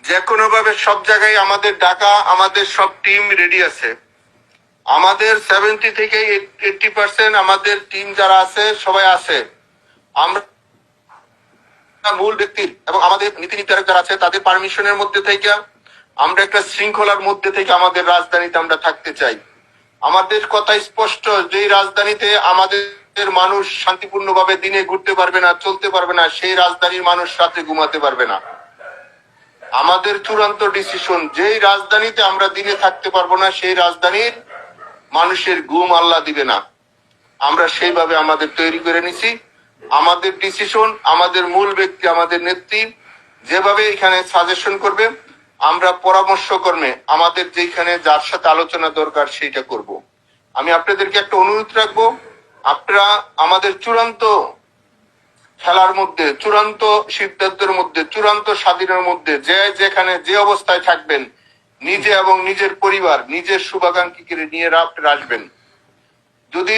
যে কোনো ভাবে সব জায়গায় আমাদের ডাকা, আমাদের সব টিম রেডি আছে। আমাদের 70 থেকে 80% আমাদের টিম যারা আছে সবাই আছে। আমরা মূল ব্যক্তির এবং আমাদের নীতি নির্ধারক যারা আছে তাদের পারমিশনের মধ্যে থেকে আমরা একটা শৃঙ্খলার মধ্যে থেকে আমাদের রাজধানীতে আমরা থাকতে চাই। আমাদের কথা স্পষ্ট, যে রাজধানীতে আমাদের মানুষ শান্তিপূর্ণভাবে দিনে ঘুরতে পারবে না, চলতে পারবে না, সেই রাজধানীর মানুষ রাতে ঘুমাতে পারবে না। আমাদের চূড়ান্ত ডিসিশন, যেই রাজধানীতে আমরা দিনে থাকতে পারবো না, সেই রাজধানীর মানুষের ঘুম আল্লাহ দিবে না। আমরা সেইভাবে আমাদের তৈরি করে নিছি। আমাদের ডিসিশন, আমাদের মূল ব্যক্তি, আমাদের নেত্রী যেভাবে এখানে সাজেশন করবে, আমরা পরামর্শ কর্মে আমাদের যেখানে যার সাথে আলোচনা দরকার সেইটা করব। আমি আপনাদেরকে একটা অনুরোধ রাখবো, আপনারা আমাদের চূড়ান্ত খেলার মধ্যে, চূড়ান্ত সিদ্ধান্তের মধ্যে, চূড়ান্ত স্বাধীনের মধ্যে যে যেখানে যে অবস্থায় থাকবেন, নিজে এবং নিজের পরিবার, নিজের শুভাকাঙ্ক্ষীকে নিয়ে আপনারা আসবেন। যদি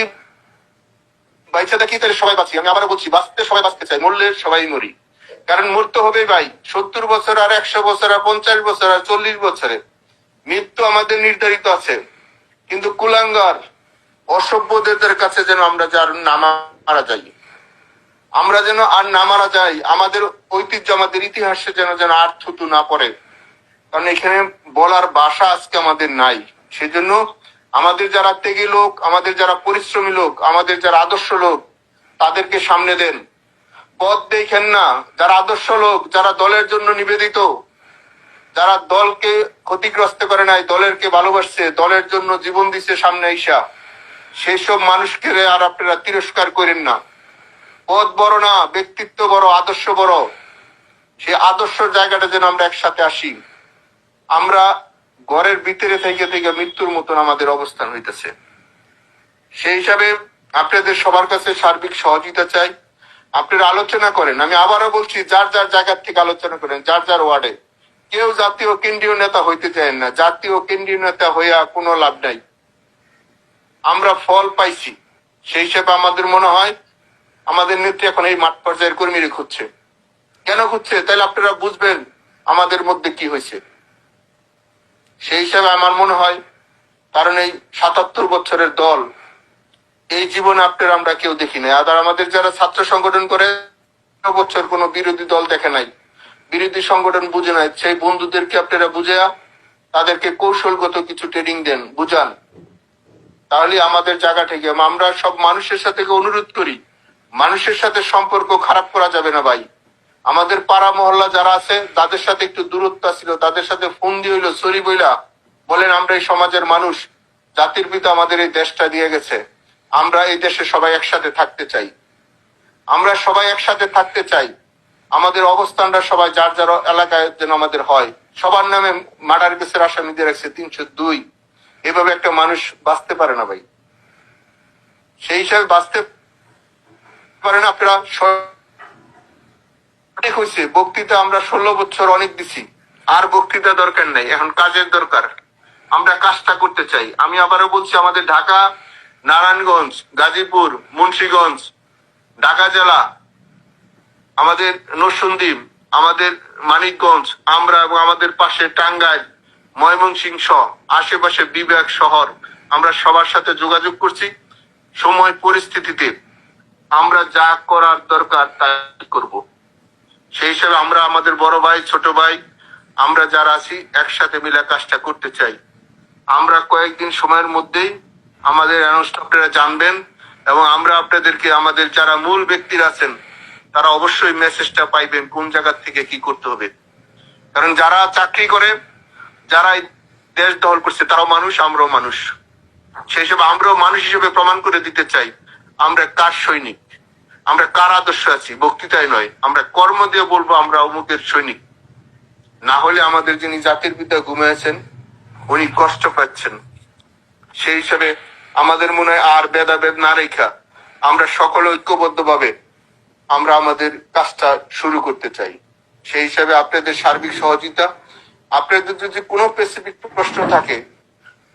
বাইচা দেখি তাহলে সবাই বাঁচি। আমি আবারও বলছি, বাঁচতে সবাই বাঁচতে চাই, মরলে সবাই মরি। কারণ মরতে হবে ভাই, 70 বছর আর 100 বছর আর 50 বছর আর 40 বছরে মৃত্যু আমাদের নির্ধারিত আছে। কিন্তু কুলাঙ্গার অসভ্যদের কাছে যেন আমরা যার না মারা যাই, আমরা যেন আর না মারা যাই, আমাদের ঐতিহ্য, আমাদের ইতিহাসে যেন যেন আর থুতু না পড়ে। কারণ এখানে বলার ভাষা আজকে আমাদের নাই। সেজন্য আমাদের যারা ত্যাগী লোক, আমাদের যারা পরিশ্রমী লোক, আমাদের যারা আদর্শ লোক, তাদেরকে সামনে দেন। পথ দেখেন না। যারা আদর্শ লোক, যারা দলের জন্য নিবেদিত, যারা দলকে ক্ষতিগ্রস্ত করে নাই, দলেরকে ভালোবাসছে, দলের জন্য জীবন দিচ্ছে সামনে আইসা, সেই সব মানুষকে আর আপনারা তিরস্কার করেন না। পথ বড় না, ব্যক্তিত্ব বড়, আদর্শ বড়। সেই আদর্শ জায়গাটা যেন আমরা একসাথে আসি। আমরা ঘরের ভিতরে থেকে থেকে মৃত্যুর মতন আমাদের অবস্থান হইতেছে। সেই হিসাবে আপনাদের সবার কাছে সার্বিক সহযোগিতা চাই। আপনারা আলোচনা করেন। আমি আবারও বলছি, যার যার জায়গার থেকে আলোচনা করেন, যার যার ওয়ার্ডে। কেউ জাতীয় কেন্দ্রীয় নেতা হইতে চায় না। জাতীয় কেন্দ্রীয় নেতা হইয়া কোনো লাভ নাই। আমরা ফল পাইছি। সেই হিসাবে আমাদের মনে হয় আমাদের নেত্রী এখন এই মাঠ পর্যায়ের কর্মীরা খুঁজছে। কেন খুঁজছে? তাহলে আপনারা বুঝবেন আমাদের মধ্যে কি হয়েছে। সেই হিসাবে আমার মনে হয়, কারণ এই 77 বছরের দল, এই জীবনে আপনার আমরা কেউ দেখি নাই। আর আমাদের যারা ছাত্র সংগঠন করে বছর কোনো বিরোধী দল দেখে নাই, বিরোধী সংগঠন বুঝে নাই। সেই বন্ধুদেরকে আপনারা বুঝা তাদেরকে কৌশলগত কিছু ট্রেনিং দেন, বুঝান। তাহলে আমাদের জায়গা থেকে আমরা সব মানুষের সাথে অনুরোধ করি, মানুষের সাথে সম্পর্ক খারাপ করা যাবে না ভাই। আমাদের পাড়া মহল্লা যারা আছে তাদের সাথে একটু দূরত্ব ছিল, তাদের সাথে ফোন দিয়ে হইলো, সরি বইলা বলেন, আমরা এই সমাজের মানুষ, জাতির পিতা আমাদের এই দেশটা দিয়ে গেছে, আমরা এই দেশে সবাই একসাথে থাকতে চাই। আমরা সবাই একসাথে থাকতে চাই। আমাদের অবস্থানটা সবাই যার যার এলাকায় যেন আমাদের হয়। সবার নামে মার্ডার কেসের আসামি দিয়ে রাখছে 302। এভাবে একটা মানুষ বাঁচতে পারে না ভাই। সেই হিসাবে বাঁচতে পারে না। আপনারা ঠিক হয়েছে, বক্তৃতা আমরা 16 বছর অনেক দিছি, আর বক্তৃতা দরকার নাই, এখন কাজের দরকার। আমরা কাজটা করতে চাই। আমি আবারও বলছি, আমাদের ঢাকা, নারায়ণগঞ্জ, গাজীপুর, মুন্সিগঞ্জ, ঢাকা জেলা, আমাদের নরসিংদী, আমাদের মানিকগঞ্জ, আমরা এবং আমাদের পাশে টাঙ্গাইল, ময়মনসিংহ, আশেপাশে বিভাগ, শহর, আমরা সবার সাথে যোগাযোগ করছি। সময় পরিস্থিতিতে আমরা যা করার দরকার তাই করব। সেই হিসাবে আমরা আমাদের বড় ভাই, ছোট ভাই, আমরা যারা আছি একসাথে মিলে কাজটা করতে চাই। আমরা কয়েকদিন সময়ের মধ্যেই আমাদের আপনারা জানবেন, এবং আমরা আপনাদেরকে, আমাদের যারা মূল ব্যক্তিরা আছেন তারা অবশ্যই মেসেজটা পাইবেন কোন জায়গা থেকে কি করতে হবে। কারণ যারা চাকরি করে, যারা দেশ দখল করছে, তারাও মানুষ, আমরাও মানুষ। সেই হিসেবে আমরাও মানুষ হিসেবে প্রমাণ করে দিতে চাই আমরা কার সৈনিক, আমরা কার আদর্শ আছি। বক্তৃতায় নয়, আমরা কর্ম দিয়ে বলবো আমরা অমুকের সৈনিক। না হলে আমাদের যিনি জাতির পিতা ঘুমিয়েছেন উনি কষ্ট পাচ্ছেন। সেই হিসাবে আমাদের মনে হয় আর ভেদাভেদ না রেখা আমরা সকলে ঐক্যবদ্ধ ভাবে আমরা আমাদের কাজটা শুরু করতে চাই। সেই হিসাবে আপনাদের সার্বিক সহযোগিতা, আপনাদের যদি কোনো স্পেসিফিক প্রশ্ন থাকে,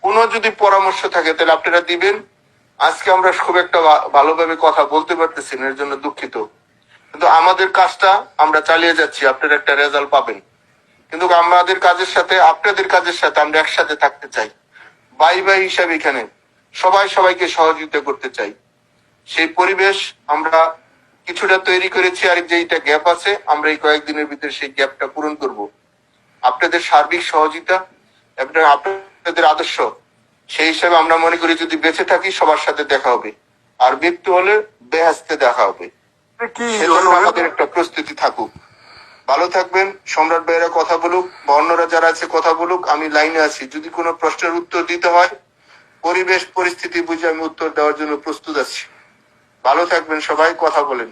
কোনো যদি পরামর্শ থাকে, তাহলে আপনারা দিবেন। আজকে আমরা খুব একটা ভালোভাবে কথা বলতে পারতেছি না, এর জন্য দুঃখিত। কিন্তু আমাদের কাজটা আমরা চালিয়ে যাচ্ছি, আপনারা একটা রেজাল্ট পাবেন। কিন্তু আমাদের কাজের সাথে আপনাদের কাজের সাথে আমরা একসাথে থাকতে চাই। ভাই ভাই হিসাবে এখানে সবাই সবাইকে সহযোগিতা করতে চাই। সেই পরিবেশ আমরা কিছুটা তৈরি করেছি, আর যেইটা গ্যাপ আছে আমরা এই কয়েকদিনের ভিতরে সেই গ্যাপটা পূরণ করব। আপনাদের সার্বিক সহযোগিতা এবং আপনাদের আদর্শ, সেই হিসাবে আমরা মনে করি যদি বেঁচে থাকি সবার সাথে দেখা হবে, আর মৃত্যু হলে বেহেশতে দেখা হবে। সেজন্য আমাদের একটা প্রস্তুতি থাকুক। ভালো থাকবেন। সম্রাট ভাইয়েরা কথা বলুক বা অন্যরা যারা আছে কথা বলুক, আমি লাইনে আছি। যদি কোনো প্রশ্নের উত্তর দিতে হয় পরিবেশ পরিস্থিতি বুঝে আমি উত্তর দেওয়ার জন্য প্রস্তুত আছি। ভালো থাকবেন সবাই, কথা বলেন।